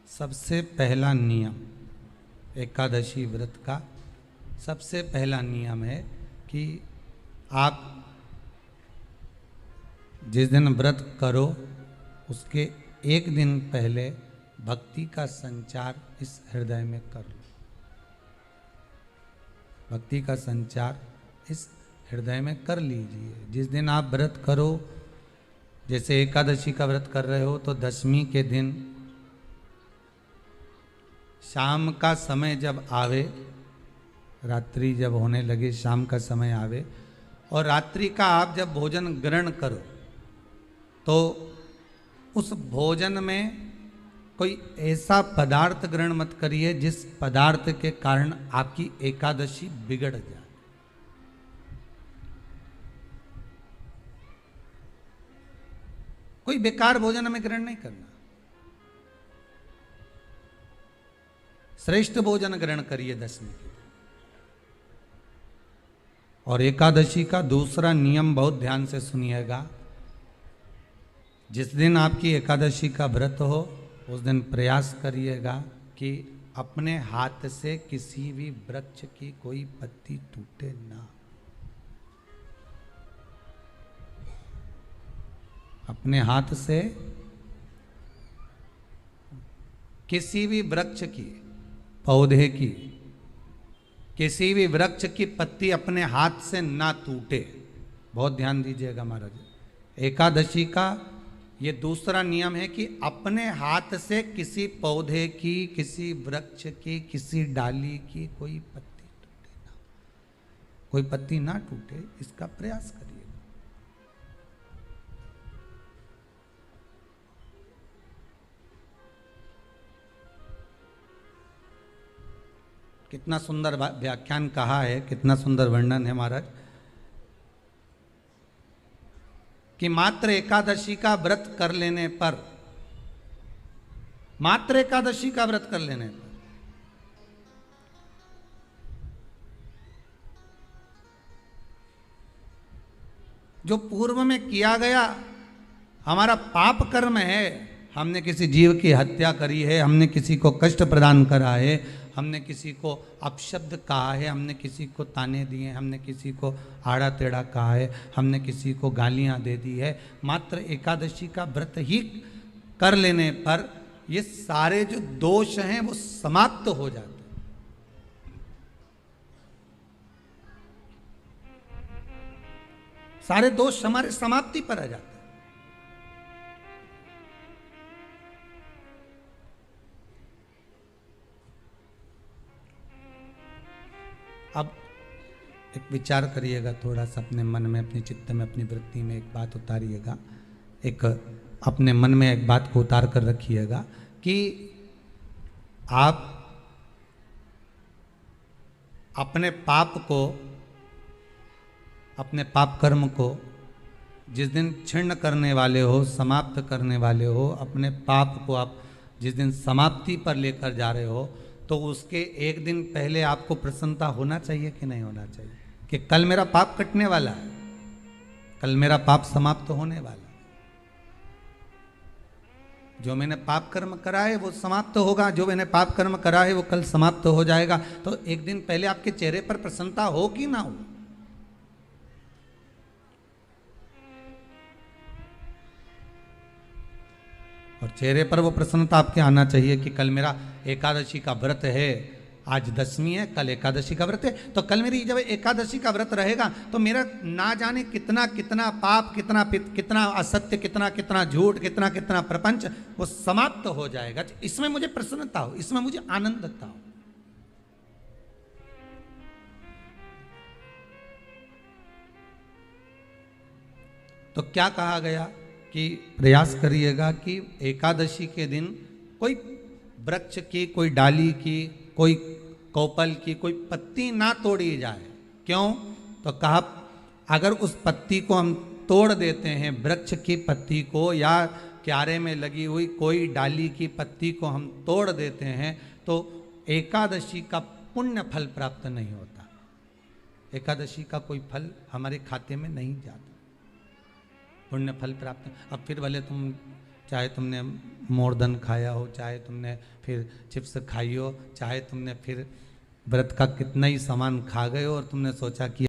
सबसे पहला नियम एकादशी व्रत का सबसे पहला नियम है कि आप जिस दिन व्रत करो उसके एक दिन पहले भक्ति का संचार इस हृदय में कर लो। भक्ति का संचार इस हृदय में कर लीजिए। जिस दिन आप व्रत करो, जैसे एकादशी का व्रत कर रहे हो तो दशमी के दिन शाम का समय जब आवे, रात्रि जब होने लगे, शाम का समय आवे और रात्रि का आप जब भोजन ग्रहण करो तो उस भोजन में कोई ऐसा पदार्थ ग्रहण मत करिए जिस पदार्थ के कारण आपकी एकादशी बिगड़ जाए। कोई बेकार भोजन हमें ग्रहण नहीं करना, श्रेष्ठ भोजन ग्रहण करिए दशमी के दिन। और एकादशी का दूसरा नियम बहुत ध्यान से सुनिएगा। जिस दिन आपकी एकादशी का व्रत हो उस दिन प्रयास करिएगा कि अपने हाथ से किसी भी वृक्ष की कोई पत्ती टूटे ना। अपने हाथ से किसी भी वृक्ष की, पौधे की, किसी भी वृक्ष की पत्ती अपने हाथ से ना टूटे। बहुत ध्यान दीजिएगा महाराज। एकादशी का ये दूसरा नियम है कि अपने हाथ से किसी पौधे की, किसी वृक्ष की, किसी डाली की कोई पत्ती टूटे ना, कोई पत्ती ना टूटे, इसका प्रयास करिए। कितना सुंदर व्याख्यान कहा है, कितना सुंदर वर्णन है महाराज कि मात्र एकादशी का व्रत कर लेने पर, मात्र एकादशी का व्रत कर लेने पर जो पूर्व में किया गया हमारा पाप कर्म है, हमने किसी जीव की हत्या करी है, हमने किसी को कष्ट प्रदान करा है, हमने किसी को अपशब्द कहा है, हमने किसी को ताने दिए, हमने किसी को आड़ा टेढ़ा कहा है, हमने किसी को गालियां दे दी है, मात्र एकादशी का व्रत ही कर लेने पर ये सारे जो दोष हैं वो समाप्त हो जाते हैं। सारे दोष हमारे समाप्ति पर आ जाते हैं। अब एक विचार करिएगा थोड़ा सा अपने मन में, अपने चित्त में, अपनी वृत्ति में एक बात उतारिएगा। एक अपने मन में एक बात को उतार कर रखिएगा कि आप अपने पाप को, अपने पाप कर्म को जिस दिन क्षीण करने वाले हो, समाप्त करने वाले हो, अपने पाप को आप जिस दिन समाप्ति पर लेकर जा रहे हो तो उसके एक दिन पहले आपको प्रसन्नता होना चाहिए कि नहीं होना चाहिए कि कल मेरा पाप कटने वाला है, कल मेरा पाप समाप्त होने वाला है। जो मैंने पाप कर्म करा है वो समाप्त होगा, जो मैंने पाप कर्म करा है वो कल समाप्त हो जाएगा। तो एक दिन पहले आपके चेहरे पर प्रसन्नता हो कि ना हो। और चेहरे पर वो प्रसन्नता आपके आना चाहिए कि कल मेरा एकादशी का व्रत है, आज दशमी है, कल एकादशी का व्रत है, तो कल मेरी जब एकादशी का व्रत रहेगा तो मेरा ना जाने कितना कितना पाप, कितना असत्य, कितना झूठ, कितना प्रपंच वो समाप्त हो जाएगा। इसमें मुझे प्रसन्नता हो, इसमें मुझे आनंदता हो। तो क्या कहा गया कि प्रयास करिएगा कि एकादशी के दिन कोई वृक्ष की, कोई डाली की, कोई कोपल की कोई पत्ती ना तोड़ी जाए। क्यों? तो कहा अगर उस पत्ती को हम तोड़ देते हैं, वृक्ष की पत्ती को या क्यारे में लगी हुई कोई डाली की पत्ती को हम तोड़ देते हैं तो एकादशी का पुण्य फल प्राप्त नहीं होता, एकादशी का कोई फल हमारे खाते में नहीं जाता, पुण्य फल प्राप्त। अब फिर भले तुम चाहे तुमने मोरदन खाया हो, चाहे तुमने फिर चिप्स खाई हो, चाहे तुमने फिर व्रत का कितना ही सामान खा गए हो और तुमने सोचा कि